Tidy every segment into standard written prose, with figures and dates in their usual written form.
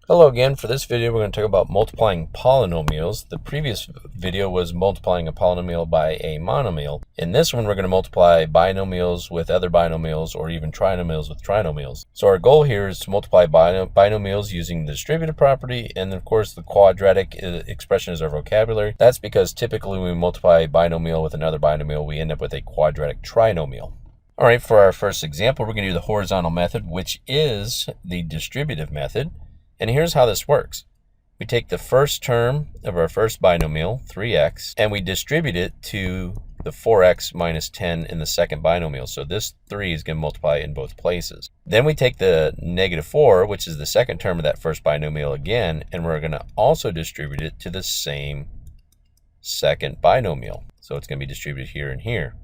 Hello again. For this video, we're going to talk about multiplying polynomials. The previous video was multiplying a polynomial by a monomial. In this one, we're going to multiply binomials with other binomials or even trinomials with trinomials. So our goal here is to multiply binomials using the distributive property, and of course the quadratic expression is our vocabulary. That's because typically when we multiply a binomial with another binomial, we end up with a quadratic trinomial. All right, for our first example, we're going to do the horizontal method, which is the distributive method. And here's how this works. We take the first term of our first binomial, 3x, and we distribute it to the 4x minus 10 in the second binomial. So this 3 is going to multiply in both places. Then we take the negative 4, which is the second term of that first binomial again, and we're going to also distribute it to the same second binomial. So it's going to be distributed here and here.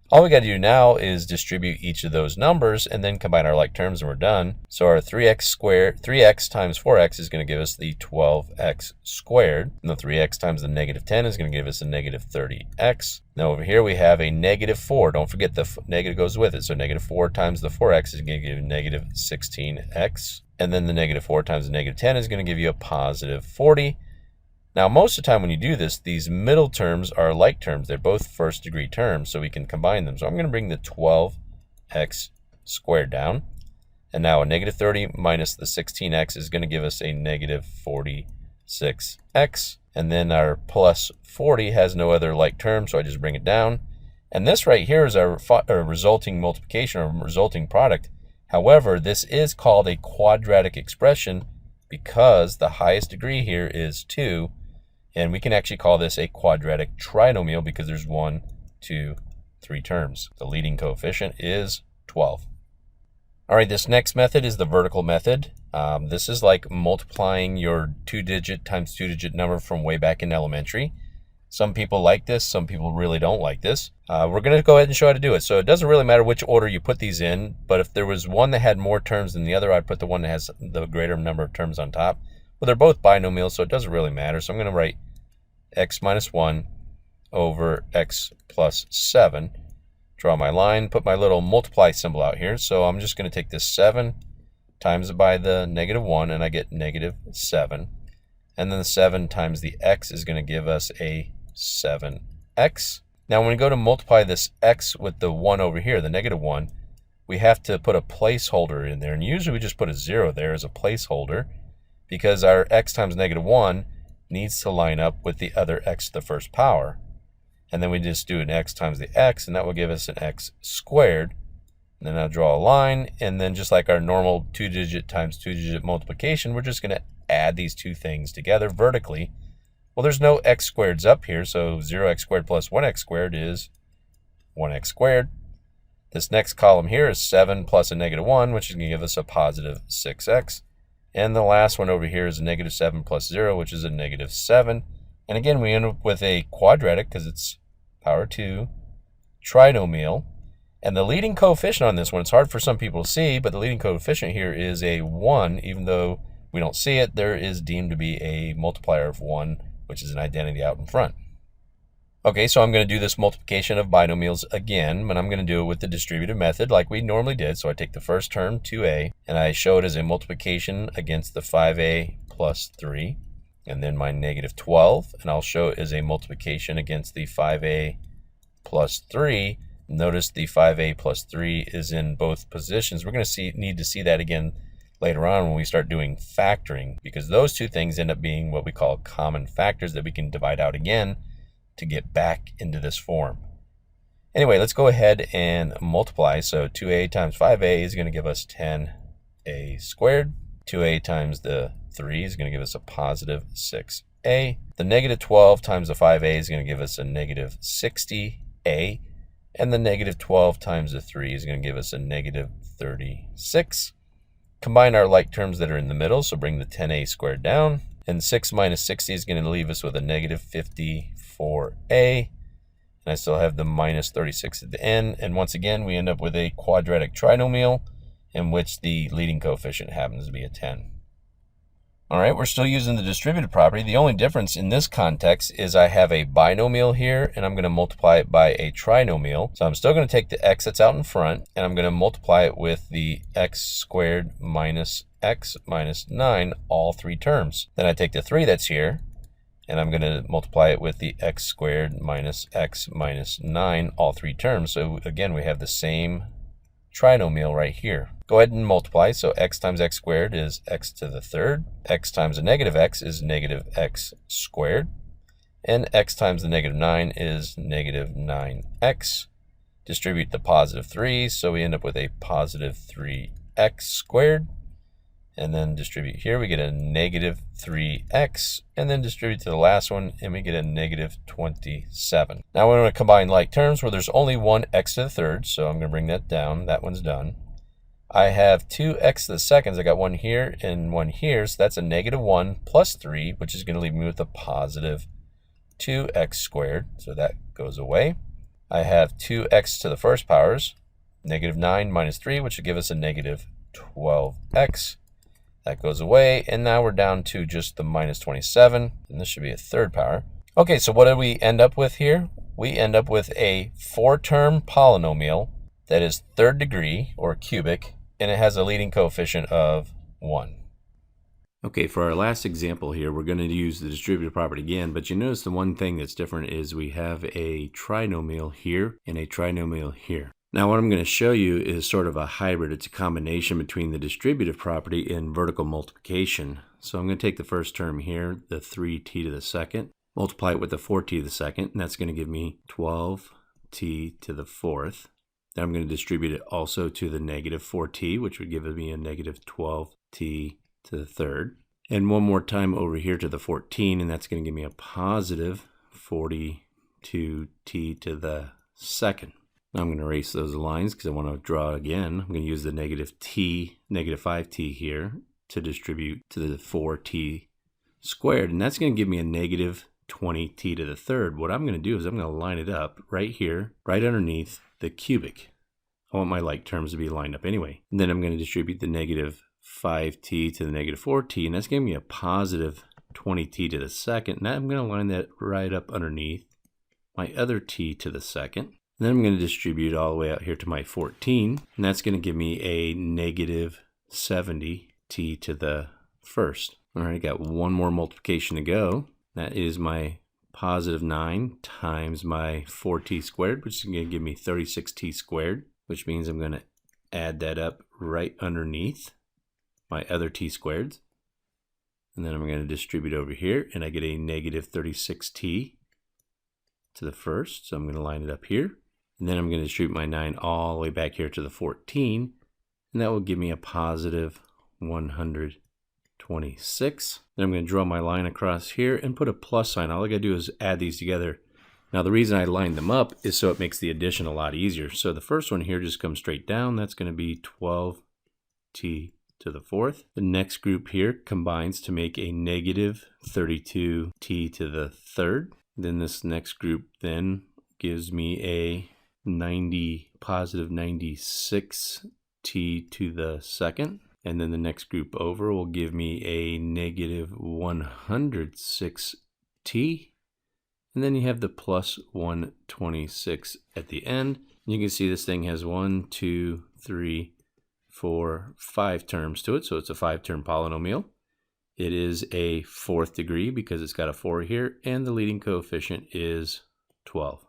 All we got to do now is distribute each of those numbers and then combine our like terms and we're done. So our 3x times 4x is going to give us the 12x squared. And the 3x times the negative 10 is going to give us a negative 30x. Now over here we have a negative 4. Don't forget the negative goes with it. So negative 4 times the 4x is going to give you negative 16x. And then the negative 4 times the negative 10 is going to give you a positive 40. Now, most of the time when you do this, these middle terms are like terms. They're both first degree terms, so we can combine them. So I'm going to bring the 12x squared down. And now a negative 30 minus the 16x is going to give us a negative 46x. And then our plus 40 has no other like term, so I just bring it down. And this right here is our resulting multiplication or resulting product. However, this is called a quadratic expression because the highest degree here is 2. And we can actually call this a quadratic trinomial because there's 1, 2, 3 terms. The leading coefficient is 12. All right, this next method is the vertical method. This is like multiplying your 2-digit times 2-digit number from way back in elementary. Some people like this, some people really don't like this. We're going to go ahead and show how to do it. So it doesn't really matter which order you put these in, but if there was one that had more terms than the other, I'd put the one that has the greater number of terms on top. Well, they're both binomials, so it doesn't really matter. So I'm going to write x minus 1 over x plus 7. Draw my line, put my little multiply symbol out here. So I'm just going to take this 7 times it by the negative 1, and I get negative 7. And then the 7 times the x is going to give us a 7x. Now when we go to multiply this x with the 1 over here, the negative 1, we have to put a placeholder in there. And usually we just put a 0 there as a placeholder because our x times negative 1 needs to line up with the other x to the first power. And then we just do an x times the x, and that will give us an x squared. And then I'll draw a line, and then just like our normal 2-digit times 2-digit multiplication, we're just going to add these two things together vertically. Well, there's no x squareds up here, so 0x squared plus 1x squared is 1x squared. This next column here is 7 plus a negative 1, which is going to give us a positive 6x. And the last one over here is a negative 7 plus 0, which is a negative 7. And again, we end up with a quadratic because it's power 2 trinomial. And the leading coefficient on this one, it's hard for some people to see, but the leading coefficient here is a 1. Even though we don't see it, there is deemed to be a multiplier of 1, which is an identity out in front. Okay, so I'm going to do this multiplication of binomials again, but I'm going to do it with the distributive method like we normally did. So I take the first term, 2a, and I show it as a multiplication against the 5a plus 3, and then my negative 12, and I'll show it as a multiplication against the 5a plus 3. Notice the 5a plus 3 is in both positions. We're going to need to see that again later on when we start doing factoring, because those two things end up being what we call common factors that we can divide out again to get back into this form. Anyway, let's go ahead and multiply. So 2a times 5a is going to give us 10a squared. 2a times the 3 is going to give us a positive 6a. The negative 12 times the 5a is going to give us a negative 60a. And the negative 12 times the 3 is going to give us a negative 36. Combine our like terms that are in the middle, so bring the 10a squared down. And 6 minus 60 is going to leave us with a negative 54a. And I still have the minus 36 at the end. And once again, we end up with a quadratic trinomial in which the leading coefficient happens to be a 10. All right, we're still using the distributive property. The only difference in this context is I have a binomial here, and I'm going to multiply it by a trinomial. So I'm still going to take the x that's out in front, and I'm going to multiply it with the x squared minus x minus 9, all three terms. Then I take the 3 that's here, and I'm going to multiply it with the x squared minus x minus 9, all three terms. So again, we have the same trinomial right here. Go ahead and multiply. So x times x squared is x to the third. X times a negative x is negative x squared. And x times the negative 9 is negative 9x. Distribute the positive 3, so we end up with a positive 3x squared. And then distribute here, we get a negative 3x, and then distribute to the last one, and we get a negative 27. Now we're going to combine like terms where there's only one x to the third, so I'm going to bring that down. That one's done. I have 2x to the seconds. I got one here and one here, so that's a negative 1 plus 3, which is going to leave me with a positive 2x squared, so that goes away. I have 2x to the first powers, negative 9 minus 3, which would give us a negative 12x. That goes away, and now we're down to just the minus 27, and this should be a third power. Okay, so what did we end up with here? We end up with a 4-term polynomial that is third degree, or cubic, and it has a leading coefficient of 1. Okay, for our last example here, we're going to use the distributive property again, but you notice the one thing that's different is we have a trinomial here and a trinomial here. Now what I'm going to show you is sort of a hybrid. It's a combination between the distributive property and vertical multiplication. So I'm going to take the first term here, the 3t to the second, multiply it with the 4t to the second, and that's going to give me 12t to the fourth. Then I'm going to distribute it also to the negative 4t, which would give me a negative 12t to the third. And one more time over here to the 14, and that's going to give me a positive 42t to the second. Now I'm going to erase those lines because I want to draw again. I'm going to use the negative 5t here to distribute to the 4t squared, and that's going to give me a negative 20t to the third. What I'm going to do is I'm going to line it up right here, right underneath the cubic. I want my like terms to be lined up anyway. And then I'm going to distribute the negative 5t to the negative 4t, and that's going to give me a positive 20t to the second. And I'm going to line that right up underneath my other t to the second. And then I'm going to distribute all the way out here to my 14, and that's going to give me a negative 70t to the first. All right, got one more multiplication to go. That is my positive 9 times my 4t squared, which is going to give me 36t squared, which means I'm going to add that up right underneath my other t squareds. And then I'm going to distribute over here, and I get a negative 36t to the first. So I'm going to line it up here. And then I'm going to distribute my 9 all the way back here to the 14. And that will give me a positive 126. Then I'm going to draw my line across here and put a plus sign. All I got to do is add these together. Now the reason I lined them up is so it makes the addition a lot easier. So the first one here just comes straight down. That's going to be 12t to the fourth. The next group here combines to make a negative 32t to the third. Then this next group then gives me a positive 96t to the second. And then the next group over will give me a negative 106t. And then you have the plus 126 at the end. And you can see this thing has 1, 2, 3, 4, 5 terms to it. So it's a 5-term polynomial. It is a 4th degree because it's got a 4 here, and the leading coefficient is 12.